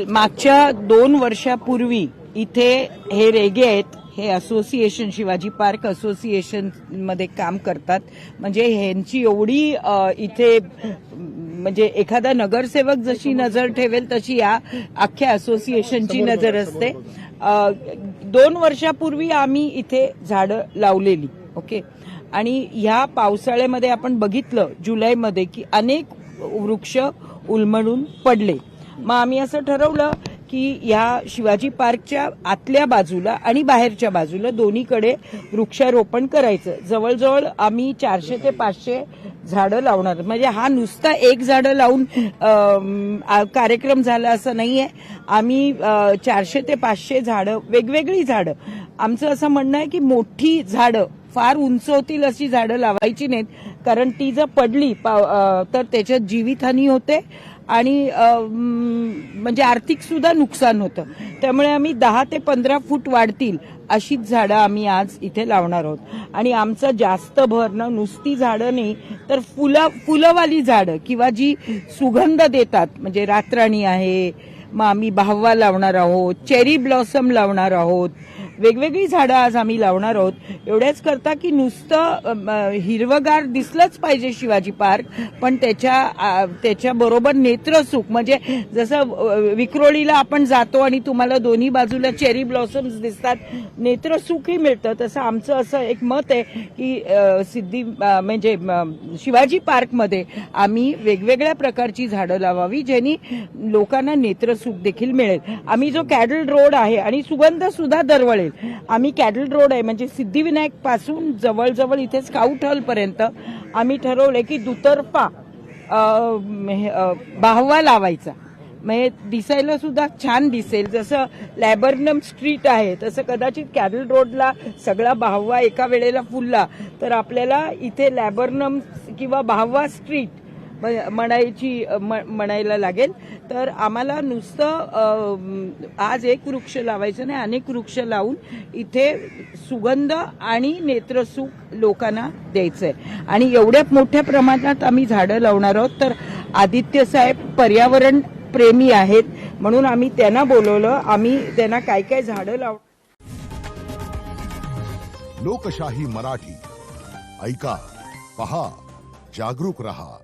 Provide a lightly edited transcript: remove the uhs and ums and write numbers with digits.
मागच्या 2 वर्षापूर्वी इथे हे रेगे आहेत, हे असोसिएशन शिवाजी पार्क असोसिएशन मध्ये काम करतात. म्हणजे ह्यांची एवढी इथे म्हणजे एखादा नगरसेवक जशी नजर ठेवेल तशी या अख्ख्या असोसिएशनची नजर असते. 2 वर्षापूर्वी आम्ही इथे झाडं लावलेली. ओके. आणि ह्या पावसाळ्यामध्ये आपण बघितलं जुलैमध्ये की अनेक वृक्ष उन्मळून पडले. मग आम्ही असं ठरवलं की या शिवाजी पार्कच्या आतल्या बाजूला आणि बाहेरच्या बाजूला दोन्हीकडे वृक्षारोपण करायचं. जवळजवळ आम्ही 400 ते 500 झाडं लावणार. म्हणजे हा नुसता एक झाडं लावून कार्यक्रम झाला असं नाहीये. आम्ही 400 ते 500 झाडं, वेगवेगळी झाडं. आमचं असं म्हणणं आहे की मोठी झाडं, फार उंच होतील अशी झाडं लावायची नाहीत, कारण ती जर पडली तर त्याच्यात जीवितहानी होते आणि म्हणजे आर्थिक सुद्धा नुकसान होतं. त्यामुळे आम्ही 10 ते 15 फूट वाढतील अशीच झाडं आम्ही आज इथे लावणार आहोत. आणि आमचा जास्त भर ना नुसती झाडं नाही तर फुलंवाली झाडं किंवा जी सुगंध देतात, म्हणजे रातराणी आहे, मग आम्ही बाहवा लावणार आहोत, चेरी ब्लॉसम लावणार आहोत, वेगवेगळी झाडं आज आम्ही लावणार आहोत. एवढ्याच करता की नुसतं हिरवगार दिसलंच पाहिजे शिवाजी पार्क, पण त्याच्या बरोबर नेत्रसुख, म्हणजे जसं विक्रोळीला आपण जातो आणि तुम्हाला दोन्ही बाजूला चेरी ब्लॉसम्स दिसतात, नेत्रसुखही मिळतं. तसं आमचं असं एक मत आहे की म्हणजे शिवाजी पार्कमध्ये आम्ही वेगवेगळ्या प्रकारची झाडं लावावी ज्यांनी लोकांना नेत्रसुख देखील मिळेल. आम्ही जो कॅडल रोड आहे आणि सुगंध सुद्धा दरवळेल. आम्ही कॅडल रोड आहे म्हणजे सिद्धिविनायक पासून जवळजवळ इथे स्काउट हॉल पर्यंत आम्ही ठरवले की दुतर्फा बाहवा लावायचा. म्हणजे दिसायला सुद्धा छान दिसेल. जसं लॅबर्नम स्ट्रीट आहे तसं कदाचित कॅडल रोडला सगळा बाहवा एका वेळेला फुलला तर आपल्याला इथे लॅबर्नम किंवा बाहवा स्ट्रीट म्हणायला लागेल. तर आम्हाला नुसतं आज एक वृक्ष लावायचं नाही, अनेक वृक्ष लावून इथे सुगंध आणि नेत्रसुख लोकांना द्यायचंय. आणि एवढ्या मोठ्या प्रमाणात आम्ही झाडं लावणार आहोत. तर आदित्य साहेब पर्यावरण प्रेमी आहेत म्हणून आम्ही त्यांना बोलवलं. आम्ही त्यांना काय काय झाडं लाव. लोकशाही मराठी ऐका, पहा, जागरूक रहा.